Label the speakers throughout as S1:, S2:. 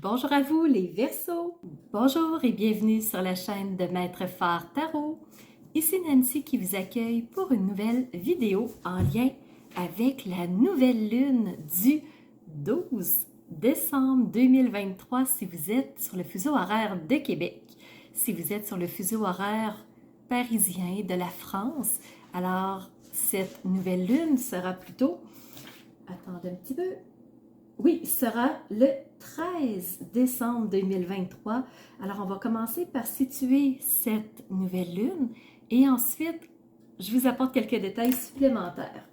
S1: Bonjour à vous les Verseaux! Bonjour et bienvenue sur la chaîne de Maître Phare Tarot. Ici Nancy qui vous accueille pour une nouvelle vidéo en lien avec la nouvelle lune du 12 décembre 2023 si vous êtes sur le fuseau horaire de Québec. Si vous êtes sur le fuseau horaire parisien de la France, alors cette nouvelle lune sera plutôt... Attendez un petit peu... Oui, sera le 13 décembre 2023. Alors, on va commencer par situer cette nouvelle lune et ensuite, je vous apporte quelques détails supplémentaires.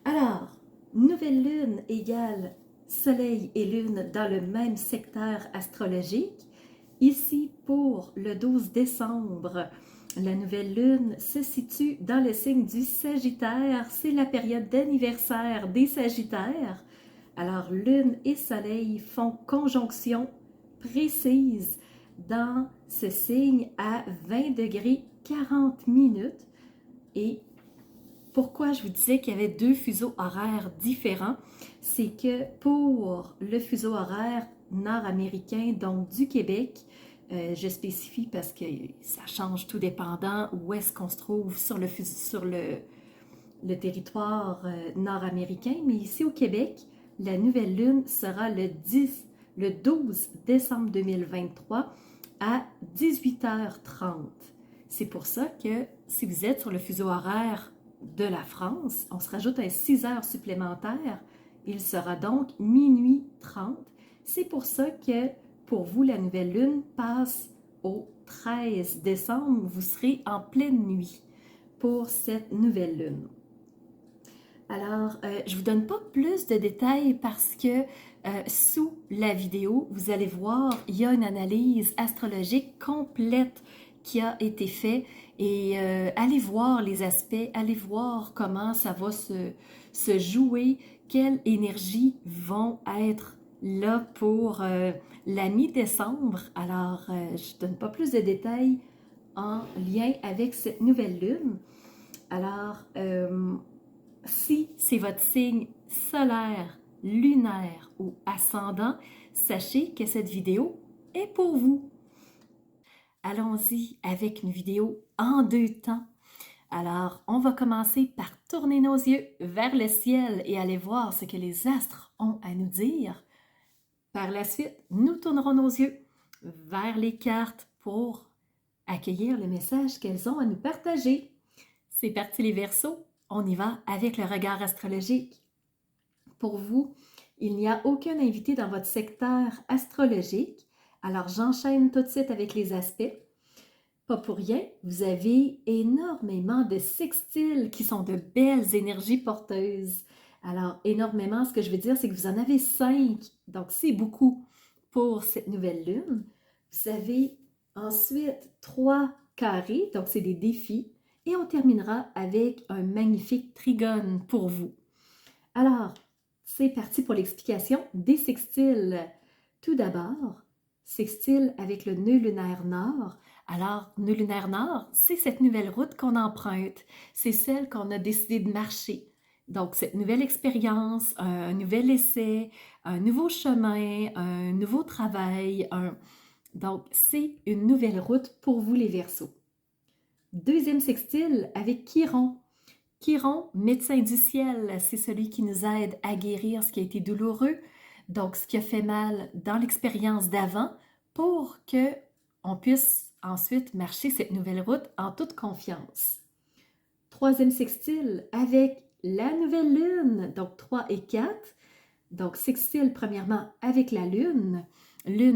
S1: Alors, nouvelle lune égale soleil et lune dans le même secteur astrologique. Ici, pour le 12 décembre, la nouvelle lune se situe dans le signe du Sagittaire. C'est la période d'anniversaire des Sagittaires. Alors, lune et soleil font conjonction précise dans ce signe à 20 degrés 40 minutes. Et pourquoi je vous disais qu'il y avait deux fuseaux horaires différents, c'est que pour le fuseau horaire nord-américain, donc du Québec, je spécifie parce que ça change tout dépendant où est-ce qu'on se trouve sur le territoire nord-américain, mais ici au Québec, la nouvelle lune sera le 12 décembre 2023 à 18h30. C'est pour ça que si vous êtes sur le fuseau horaire de la France, on se rajoute un 6 heures supplémentaires. Il sera donc minuit 30. C'est pour ça que pour vous, la nouvelle lune passe au 13 décembre. Vous serez en pleine nuit pour cette nouvelle lune. Alors, je ne vous donne pas plus de détails parce que sous la vidéo, vous allez voir, il y a une analyse astrologique complète qui a été faite et allez voir les aspects, allez voir comment ça va se jouer, quelles énergies vont être là pour la mi-décembre. Alors, je ne donne pas plus de détails en lien avec cette nouvelle lune. Alors, si c'est votre signe solaire, lunaire ou ascendant, sachez que cette vidéo est pour vous. Allons-y avec une vidéo en deux temps. Alors, on va commencer par tourner nos yeux vers le ciel et aller voir ce que les astres ont à nous dire. Par la suite, nous tournerons nos yeux vers les cartes pour accueillir le message qu'elles ont à nous partager. C'est parti les Verseaux! On y va avec le regard astrologique. Pour vous, il n'y a aucun invité dans votre secteur astrologique. Alors, j'enchaîne tout de suite avec les aspects. Pas pour rien, vous avez énormément de sextiles qui sont de belles énergies porteuses. Alors, énormément, ce que je veux dire, c'est que vous en avez 5. Donc, c'est beaucoup pour cette nouvelle lune. Vous avez ensuite 3 carrés, donc c'est des défis. Et on terminera avec un magnifique trigone pour vous. Alors, c'est parti pour l'explication des sextiles. Tout d'abord, sextile avec le nœud lunaire nord. Alors, nœud lunaire nord, c'est cette nouvelle route qu'on emprunte. C'est celle qu'on a décidé de marcher. Donc, cette nouvelle expérience, un nouvel essai, un nouveau chemin, un nouveau travail. Donc, c'est une nouvelle route pour vous les Verseaux. Deuxième sextile avec Chiron. Chiron, médecin du ciel, c'est celui qui nous aide à guérir ce qui a été douloureux, donc ce qui a fait mal dans l'expérience d'avant, pour que on puisse ensuite marcher cette nouvelle route en toute confiance. Troisième sextile avec la nouvelle lune, donc 3 et 4. Donc sextile premièrement avec la lune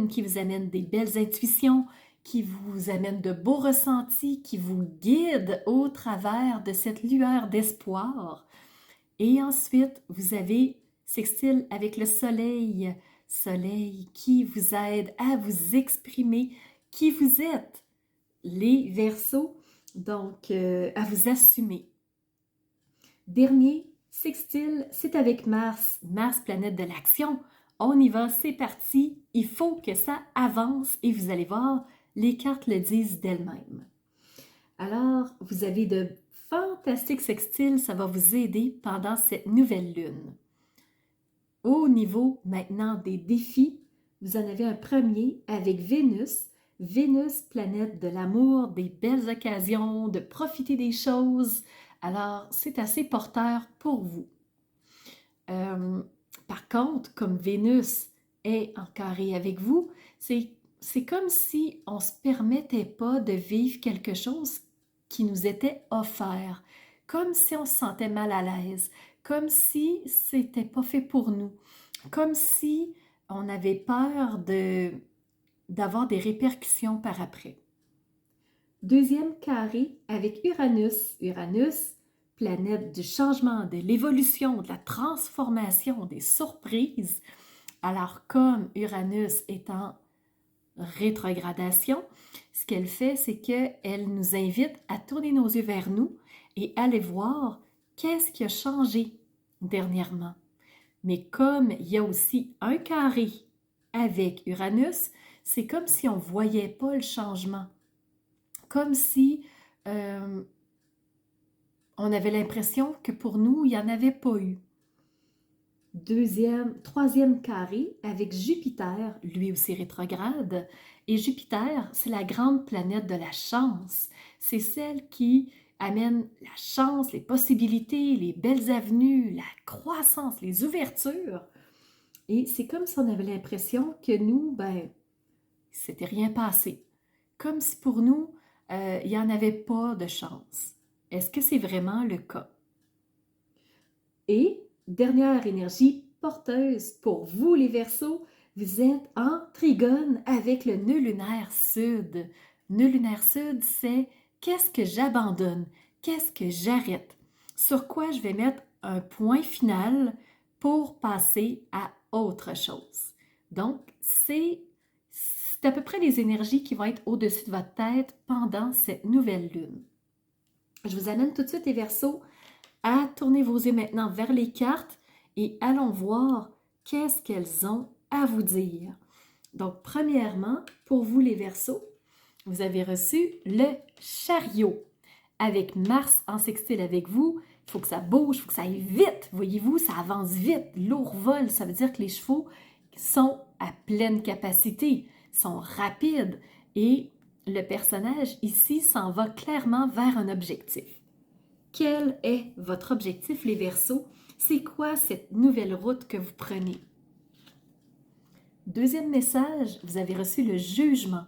S1: qui vous amène des belles intuitions, qui vous amène de beaux ressentis, qui vous guide au travers de cette lueur d'espoir. Et ensuite, vous avez sextile avec le soleil, soleil qui vous aide à vous exprimer qui vous êtes, les Verseaux, donc à vous assumer. Dernier sextile, c'est avec Mars, Mars, planète de l'action. On y va, c'est parti, il faut que ça avance et vous allez voir, les cartes le disent d'elles-mêmes. Alors, vous avez de fantastiques sextiles, ça va vous aider pendant cette nouvelle lune. Au niveau maintenant des défis, Vous en avez un premier avec Vénus. Vénus, planète de l'amour, des belles occasions, de profiter des choses. Alors, c'est assez porteur pour vous. Par contre, comme Vénus est en carré avec vous, c'est comme si on ne se permettait pas de vivre quelque chose qui nous était offert, comme si on se sentait mal à l'aise, comme si c'était pas fait pour nous, comme si on avait peur d'avoir des répercussions par après. Deuxième carré avec Uranus. Uranus, planète du changement, de l'évolution, de la transformation, des surprises. Alors, comme Uranus est en rétrogradation, ce qu'elle fait, c'est qu'elle nous invite à tourner nos yeux vers nous et aller voir qu'est-ce qui a changé dernièrement. Mais comme il y a aussi un carré avec Uranus, c'est comme si on ne voyait pas le changement. Comme si on avait l'impression que pour nous, il n'y en avait pas eu. Troisième carré avec Jupiter, lui aussi rétrograde. Et Jupiter, c'est la grande planète de la chance. C'est celle qui amène la chance, les possibilités, les belles avenues, la croissance, les ouvertures. Et c'est comme si on avait l'impression que nous, ben, c'était rien passé. Comme si pour nous, il n'y en avait pas de chance. Est-ce que c'est vraiment le cas? Et dernière énergie porteuse pour vous les Verseaux, vous êtes en trigone avec le nœud lunaire sud. Nœud lunaire sud, c'est qu'est-ce que j'abandonne? Qu'est-ce que j'arrête? Sur quoi je vais mettre un point final pour passer à autre chose? Donc, c'est à peu près les énergies qui vont être au-dessus de votre tête pendant cette nouvelle lune. Je vous amène tout de suite les Verseaux à tourner vos yeux maintenant vers les cartes et allons voir qu'est-ce qu'elles ont à vous dire. Donc, premièrement, pour vous les Verseaux, vous avez reçu le chariot. Avec Mars en sextile avec vous, il faut que ça bouge, il faut que ça aille vite. Voyez-vous, ça avance vite, lourd vol. Ça veut dire que les chevaux sont à pleine capacité, sont rapides et le personnage ici s'en va clairement vers un objectif. Quel est votre objectif, les Verseaux? C'est quoi cette nouvelle route que vous prenez? Deuxième message, vous avez reçu le jugement.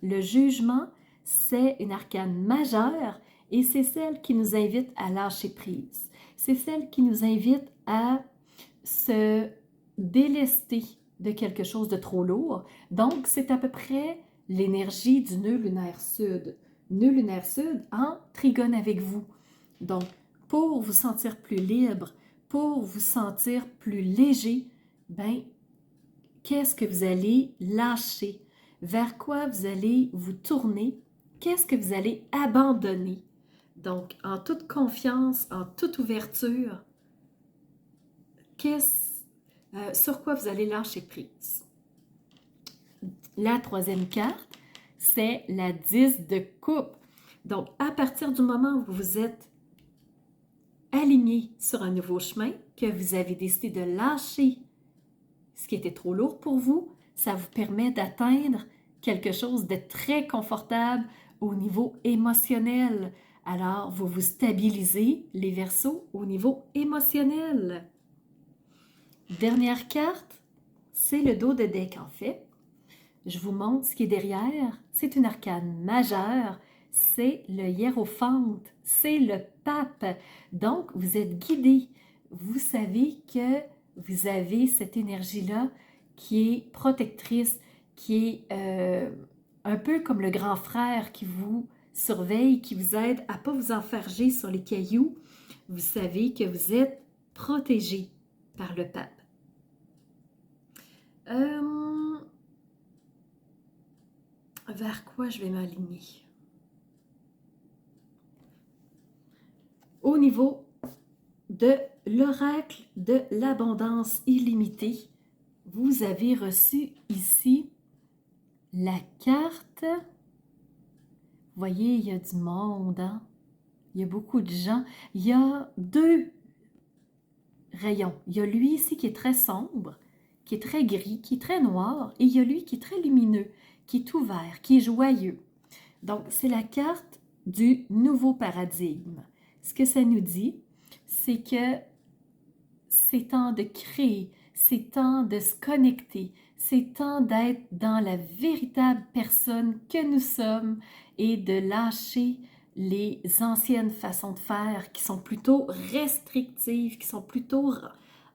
S1: Le jugement, c'est une arcane majeure et c'est celle qui nous invite à lâcher prise. C'est celle qui nous invite à se délester de quelque chose de trop lourd. Donc, c'est à peu près l'énergie du nœud lunaire sud. Nœud lunaire sud en trigone avec vous. Donc, pour vous sentir plus libre, pour vous sentir plus léger, ben, qu'est-ce que vous allez lâcher? Vers quoi vous allez vous tourner? Qu'est-ce que vous allez abandonner? Donc, en toute confiance, en toute ouverture, sur quoi vous allez lâcher prise? La troisième carte, c'est la 10 de coupe. Donc, à partir du moment où vous êtes aligné sur un nouveau chemin, que vous avez décidé de lâcher ce qui était trop lourd pour vous, ça vous permet d'atteindre quelque chose de très confortable au niveau émotionnel. Alors, vous vous stabilisez, les Verseaux, au niveau émotionnel. Dernière carte, c'est le dos de deck en fait. Je vous montre ce qui est derrière. C'est une arcane majeure. C'est le hiérophante. C'est le pape. Donc, vous êtes guidé. Vous savez que vous avez cette énergie-là qui est protectrice, qui est un peu comme le grand frère qui vous surveille, qui vous aide à ne pas vous enfarger sur les cailloux. Vous savez que vous êtes protégé par le pape. Vers quoi je vais m'aligner? Au niveau de l'oracle de l'abondance illimitée, vous avez reçu ici la carte. Vous voyez, il y a du monde, hein? Il y a beaucoup de gens. Il y a deux rayons. Il y a lui ici qui est très sombre, qui est très gris, qui est très noir, et il y a lui qui est très lumineux, qui est ouvert, qui est joyeux. Donc, c'est la carte du nouveau paradigme. Ce que ça nous dit, c'est que c'est temps de créer, c'est temps de se connecter, c'est temps d'être dans la véritable personne que nous sommes et de lâcher les anciennes façons de faire qui sont plutôt restrictives, qui sont plutôt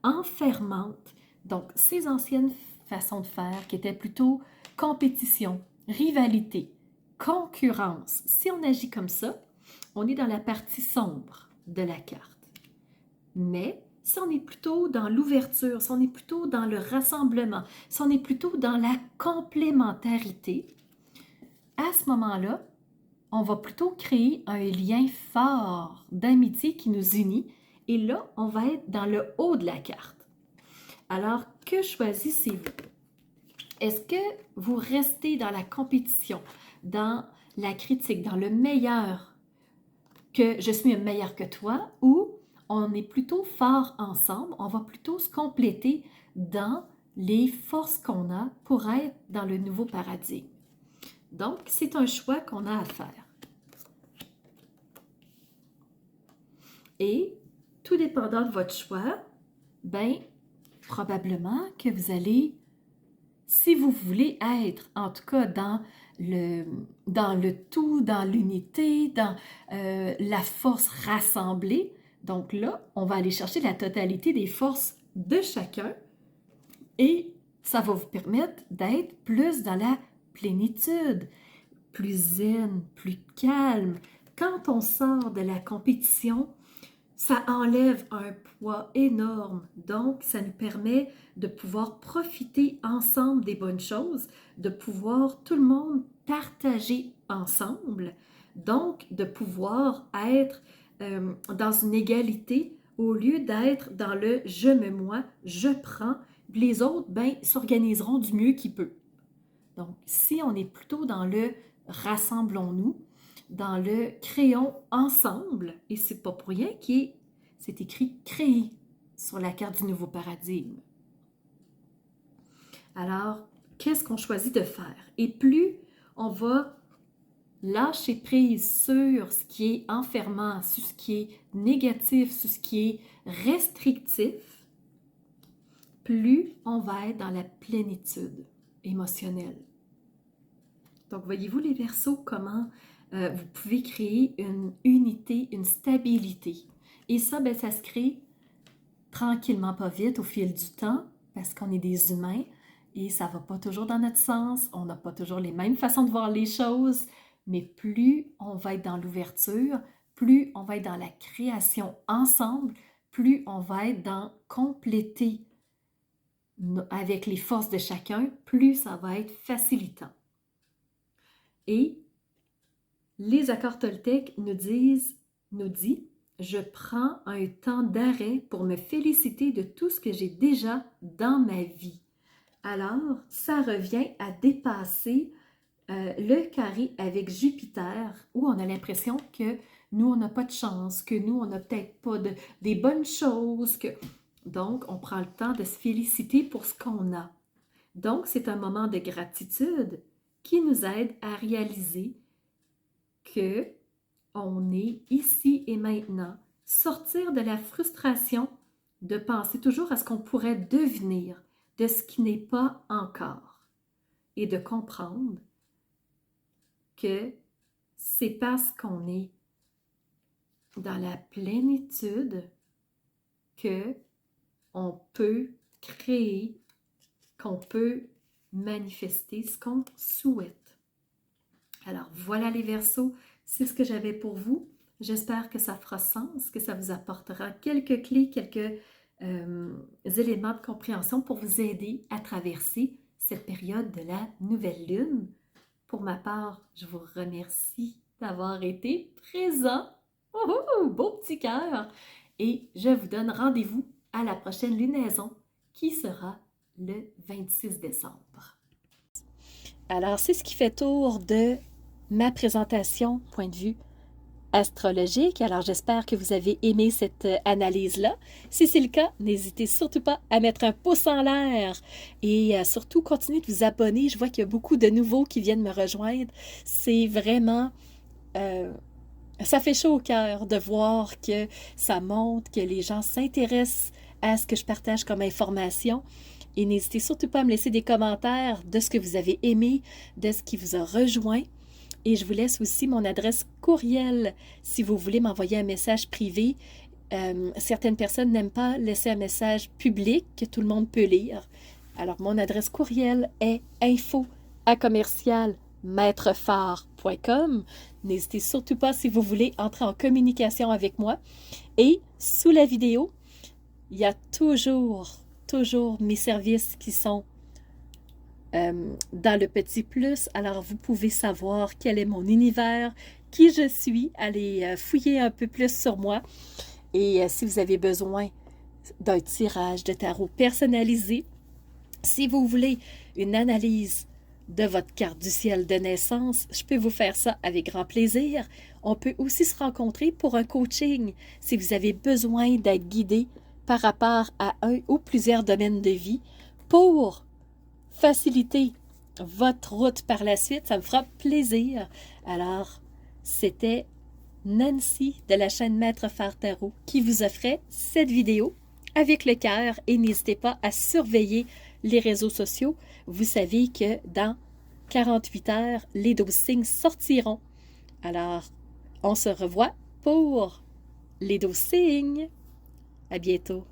S1: enfermantes. Donc, ces anciennes façons de faire qui étaient plutôt compétition, rivalité, concurrence. Si on agit comme ça, on est dans la partie sombre de la carte. Mais si on est plutôt dans l'ouverture, si on est plutôt dans le rassemblement, si on est plutôt dans la complémentarité, à ce moment-là, on va plutôt créer un lien fort d'amitié qui nous unit. Et là, on va être dans le haut de la carte. Alors, que choisissez-vous? Est-ce que vous restez dans la compétition, dans la critique, dans le meilleur, que je suis meilleur que toi, ou on est plutôt fort ensemble, on va plutôt se compléter dans les forces qu'on a pour être dans le nouveau paradigme. Donc, c'est un choix qu'on a à faire. Et, tout dépendant de votre choix, ben, probablement que vous allez, si vous voulez être, en tout cas dans le tout, dans l'unité, dans la force rassemblée, donc là, on va aller chercher la totalité des forces de chacun et ça va vous permettre d'être plus dans la plénitude, plus zen, plus calme. Quand on sort de la compétition, ça enlève un poids énorme. Donc, ça nous permet de pouvoir profiter ensemble des bonnes choses, de pouvoir tout le monde partager ensemble, donc de pouvoir être dans une égalité au lieu d'être dans le « je me moi, je prends », les autres ben, s'organiseront du mieux qu'ils peuvent. Donc, si on est plutôt dans le « rassemblons-nous », dans le « créons ensemble », et c'est pas pour rien c'est écrit « créer » sur la carte du nouveau paradigme. Alors, qu'est-ce qu'on choisit de faire? Et plus on va lâcher prise sur ce qui est enfermant, sur ce qui est négatif, sur ce qui est restrictif, plus on va être dans la plénitude émotionnelle. Donc, voyez-vous les Verseaux, comment vous pouvez créer une unité, une stabilité. Et ça, ben, ça se crée tranquillement, pas vite, au fil du temps, parce qu'on est des humains et ça ne va pas toujours dans notre sens, on n'a pas toujours les mêmes façons de voir les choses, mais plus on va être dans l'ouverture, plus on va être dans la création ensemble, plus on va être dans compléter avec les forces de chacun, plus ça va être facilitant. Et les accords Toltec nous dit, je prends un temps d'arrêt pour me féliciter de tout ce que j'ai déjà dans ma vie. Alors, ça revient à dépasser le carré avec Jupiter, où on a l'impression que nous, on n'a pas de chance, que nous, on n'a peut-être pas des bonnes choses. Donc, on prend le temps de se féliciter pour ce qu'on a. Donc, c'est un moment de gratitude qui nous aide à réaliser que on est ici et maintenant. Sortir de la frustration de penser toujours à ce qu'on pourrait devenir, de ce qui n'est pas encore. Et de comprendre que c'est parce qu'on est dans la plénitude que on peut créer, qu'on peut manifester ce qu'on souhaite. Alors voilà les Verseaux, c'est ce que j'avais pour vous. J'espère que ça fera sens, que ça vous apportera quelques clés, quelques éléments de compréhension pour vous aider à traverser cette période de la nouvelle lune. Pour ma part, je vous remercie d'avoir été présent. Oh, beau petit cœur! Et je vous donne rendez-vous à la prochaine lunaison qui sera le 26 décembre. Alors, c'est ce qui fait tour de ma présentation, point de vue astrologique. Alors, j'espère que vous avez aimé cette analyse-là. Si c'est le cas, n'hésitez surtout pas à mettre un pouce en l'air et surtout continuez de vous abonner. Je vois qu'il y a beaucoup de nouveaux qui viennent me rejoindre. C'est vraiment... ça fait chaud au cœur de voir que ça montre, que les gens s'intéressent à ce que je partage comme information. Et n'hésitez surtout pas à me laisser des commentaires de ce que vous avez aimé, de ce qui vous a rejoint. Et je vous laisse aussi mon adresse courriel si vous voulez m'envoyer un message privé. Certaines personnes n'aiment pas laisser un message public que tout le monde peut lire. Alors, mon adresse courriel est info@commercialmaitrefort.com. N'hésitez surtout pas si vous voulez entrer en communication avec moi. Et sous la vidéo, il y a toujours mes services qui sont dans le petit plus. Alors, vous pouvez savoir quel est mon univers, qui je suis, allez fouiller un peu plus sur moi. Et si vous avez besoin d'un tirage de tarot personnalisé, si vous voulez une analyse de votre carte du ciel de naissance, je peux vous faire ça avec grand plaisir. On peut aussi se rencontrer pour un coaching si vous avez besoin d'être guidé par rapport à un ou plusieurs domaines de vie pour faciliter votre route par la suite. Ça me fera plaisir. Alors, c'était Nancy de la chaîne Maître Phare Tarot qui vous offrait cette vidéo avec le cœur et n'hésitez pas à surveiller les réseaux sociaux. Vous savez que dans 48 heures, les 12 signes sortiront. Alors, on se revoit pour les 12 signes. À bientôt.